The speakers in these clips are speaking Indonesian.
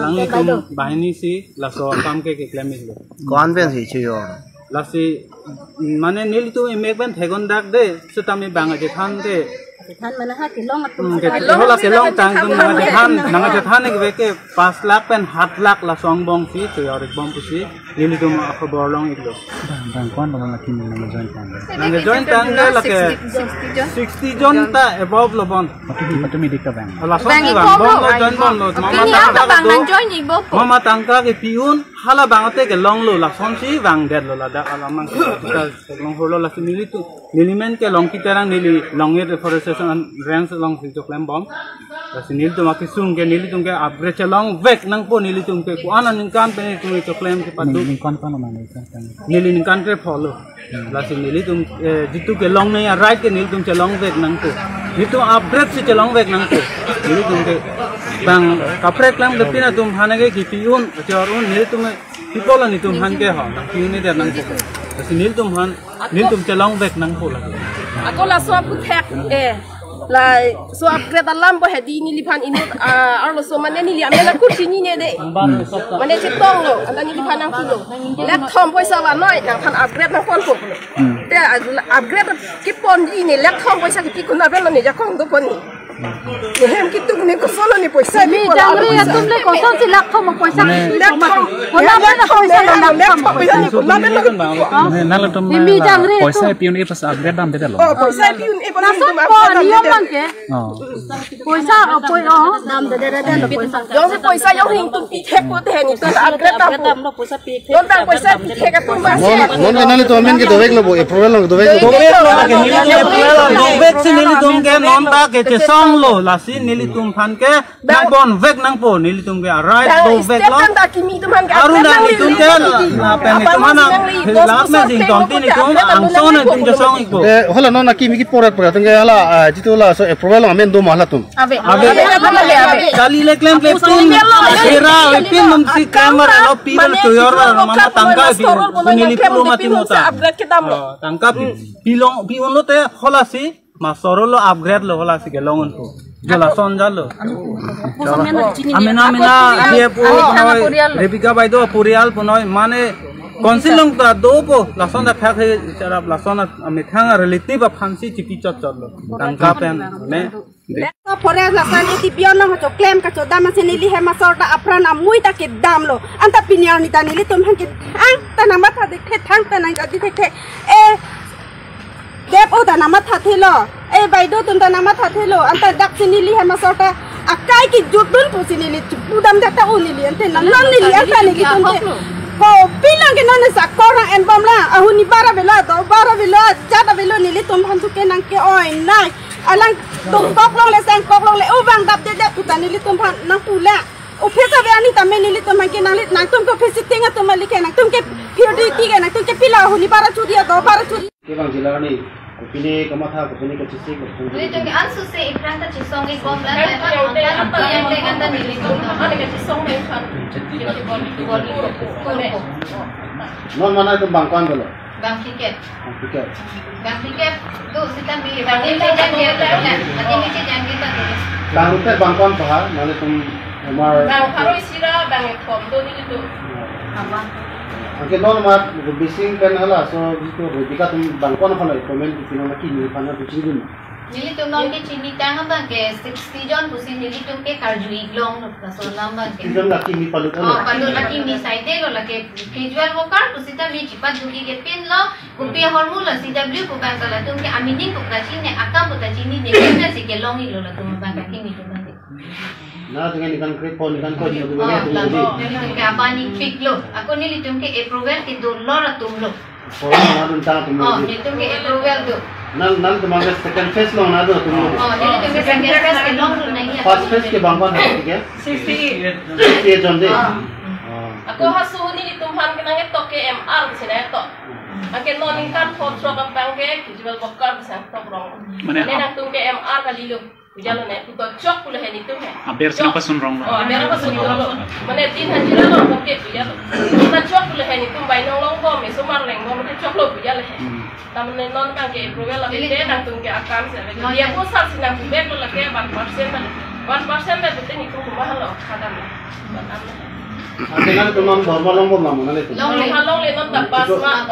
Langi tum bahini si laso kam ke claim lo. कौन पे सी छियो Lasi mane nil tu emekban thegon dak de sutami banga je than de Than mana ha kilong at ke hola kelong tang tum nanga je than ke ke 5 lakh pen 7 lakh la song bong si choyorik bom pusi nil tu ma khabar long iglo bang kon bang la kin nanga join tang de la ke 60 jon ta above lo bon patu dikka bang la song bang bong lo join bong lo mama tangka ke piun hala bangote ke long lo la song si bang dead lo la da alamang kita long holo la nili tu nilimen ke long kiterang nili long e deforestation and range long si claim bomb la nil tu maki sung ke nili tu ke upgrade long vek nang po nili tu ke ku anan kan pe tu claim ke padu kan nili kan ke follow la nili tu jitu ke long nei right ke nili tu ke long vek nang ko jitu upgrade si ke long vek nang ko nili tu ke bang kapre claim de pina tum hanage ki piun chorun nili tu people ni tum han ke ha nang piun ni de nang ko nil tum chalong vek nang po la ako la so ku thek la so upgrade alam bo hedi ni lipan inut arlo so mane ni liam la ku chini ne de mane che tong lo anda ni lipan nang kulo let thom poisa wa noi nang phan upgrade nang kon ko te upgrade ki pon ni ne let thom poisa ki kun na belo ni ja kong do pon ni hem ki tu ni ko solo ni poisa mi jangre ya tum le ko so si lak thom poisa let thom hola ba na poisa na let thom poisa ni kun na belo na la tum poisa piun e pas upgrade dam de lo poisa piun e pas Nasaan po niyo man ke? Poisa o poi o dam de lo poisa. Yo se poisa yo hing tu pi thek ko te ni tu upgrade dam Lo poisa pi. Yo dam poisa pi thek ka tu ma mon के नाले तो अमेन के दोवेक लो अप्रूवल लो दोवेक ke nili tum vek si nili tum ke non ba ke che song lo la si nili tum phan ke nang bon vek nang po nili tum ke right do vek lo step ta ki mi tu man ka aru na ni tum ke na pen ni tum na la me ding ton ti ni tum ang so na tum ke song iko होला नो ना की मिकी पोरत पोरत तंगे हाला जितो ला सो approval amen दो महला तुम ave kali le claim ke pin era pin mum si camera lo pi lo choyor mana tangka bi nili pu mati mota upgrade ke dam lo tangka pilong pion lo te hola si ma soro lo upgrade lo hola si ke longon ko jala son jalo amena dia po Rebika bai do purial punoi mane konsilong ta do po lason da phak he charap lason ame thanga relative phansi chipi chot cholo tangka pen ne तो फरे लसन इति पियोनो हो क्लेम का चोदा मसे नीली है मसोटा अपरान अमुई ता के दाम लो अंत पिनिया नि ता नीली तुम हन के आंग तना माथा देखे थांग तना जदी देखे ए देप ओ तना माथा थेलो ए बाइदो तुम तना माथा थेलो अंत दक्ष नीली है मसोटा अकाई की जुटुन पुसी नीली पुदम देता ओ नीली अंत नन नीली अंत नीली तुम को पिला के नन सा कोरा एन बमला अहुनी 12 बेला जाता बेलो नीली तुम हन के नंग के ओय नाय alang tum kok long le sang kok long le ubang dap de putan ni tum phan nang pula o phesa be ani tamme ni tum ke nang le nang tum ko phesi tinga tum le ke nang tum ke purity ki ke nang tum ke pila huni para chudia do para chudi के बang जिला नि कोपिने कमा था कोपिने के चिसे को Uli tu ke ansu se ipranta chisong ik bom la apa yang le ganda ni tu ane ke song me khan non माना तो बांगकान बोलो bang tiket ठीक है tu kita mi bang ni jangan dia ati mi jangan kita tu तारुते बांगकान पहा माने तुम हमार bang haroi sira bang kom do ni tu अंके नॉन मार बिसिंग पेन हला सो जितो रेबिका तुम बांगकान फलो कमेंट किनो ना की नि फाना बिचिं दिन nili tu non ke chini tang bang ke 60 jon pusi nili tu ke karju iglong la so nam bang ke जम लाकी मी पलु तो palu laki mi side lo la ke casual worker pusi ta mi cipat dugi ke pin lo kupi hormul la CW ko bang la tu ke amini ko ka chini akam ko ta chini de ke si ke long lo la tu bang ka kini tu bang ना dengan ikan kripon ikan ko ni tu nili tu ke abani pick lo aku nili tu ke approval ke do lo ra tum lo phone ना तुम ता तुम nili tu ke approval do नल तुम्हारे second face लो ना दो तुम nili tu ke second phase ke long lo nahi first face के बांगकान है ठीक है 60 ये जम दे ako hasu ni tum han ke nang to ke MR se na to ake non kan phone so ka bang ke visual worker sa to rong ne nang tum ke MR ka lilo Ujalo ne to chok pula he ni tum he aber sina pasun rong oh aber pasun rong mane 3 lo ko ke ya to chok pula he ni tum bai nong long ko me sumar leng mo me chok lo ujalo he tamne non kan ke approval la ke nang tum ke akam se dia ko sar sinang bek lo la ke 1% 1% be te ni tum mahalo khadam Dengan teman normal nomor nama nanti tu. Long le non ta pasma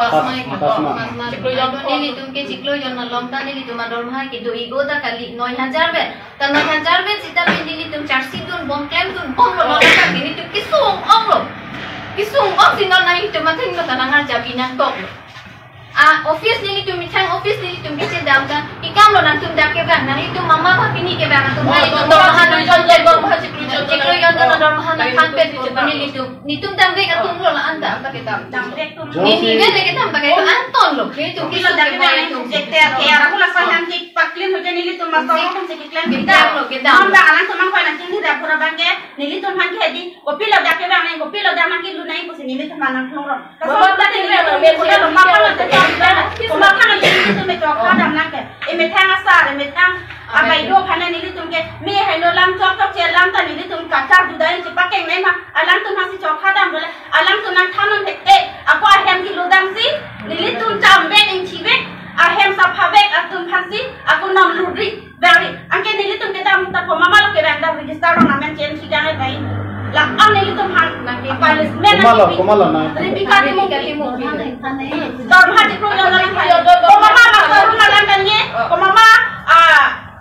Nili tumke ciklo jona lomta nili tuma dorma ke do igo ta kali 9000 bet. Ta 9000 bet sita nili tum charsi dun bom kem dun bom lo ta nili tum kisung ong lo. Kisung ong sinon nai tuma tin lo tanangar jabi nang tok lo. Office nili tum mitang office nili tum kece dam ta ikam lo nang tum dak ke bang nali tum mama ba pini ke bang tum nali tum dorma nang ciklo jona dorma nang kampet nili tum ni tum dam ke tum lo la anda ta ke dam ini kan kita pakai itu Anton loh, ini tuh kita dari mana itu? Cekter kayak aku langsung nanti paklin hujan nili tuh masuk kan cekiklan Kita kita anak tuh mangkoi nanti ini dah pura bangke nili tuh mangke hadi kopi lo dah kebang nih kopi lo dah mangke lu naik kusi nili tuh mana keloro kalau tadi nili tuh udah lo makan lo tuh makan lo nili tuh metro kadam nake emetang asar emetang apa itu karena nili tuh ke mie hello lam cok lam tuh nili tuh kacang budaya cipakai memang alam tuh masih cok kadam boleh alam tuh nang kanon aku ahem kilo dam sih nili tuh jambek yang cibek ahem sapabek atum pasti aku nam ludri dari angke nili tuh kita minta mama lo ke benda register orang namen chen sidang bayi lah nili tuh han apa lismen Komala na. Ribika timu dorm hati pro yang lain mama masuk rumah lantannya mama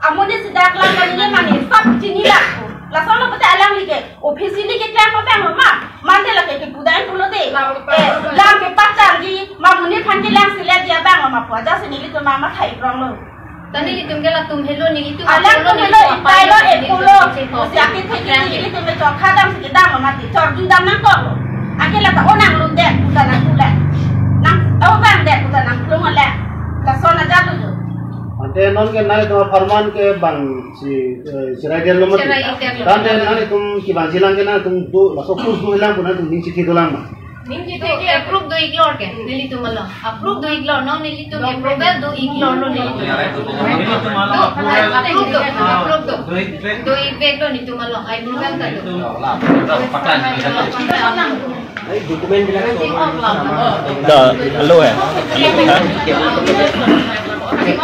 amune sidak lantannya mani sab cini lah soalnya pasti alam like office ini kita apa bang mama mande lah ke budaya dulu deh lam ke pacar di mamune panggil lang sila dia bang mama puasa sini itu mama thai rong lo tadi itu enggak tum hello nih itu alam tuh lo ipai lo pulo siapin ini itu mencok kadang sekitar mama di cor judam nang kok akhirnya tak onang lu dek udah nang kulet nang bang dek udah nang kulungan lek lah soalnya jatuh tuh Ante non ke nai tu farman ke bang si raidel lo mati. Tante nai tum ki bang silang ke nai tum do laso kus do hilang pun tum ning citi do lang ma. Ning citi approve do ignore ke nili tu malo approve do ignore no nili tu approve do ignore no nili tu approve do ignore do nili tu malo I approve ka do dokumen bilang dah halo ya Ke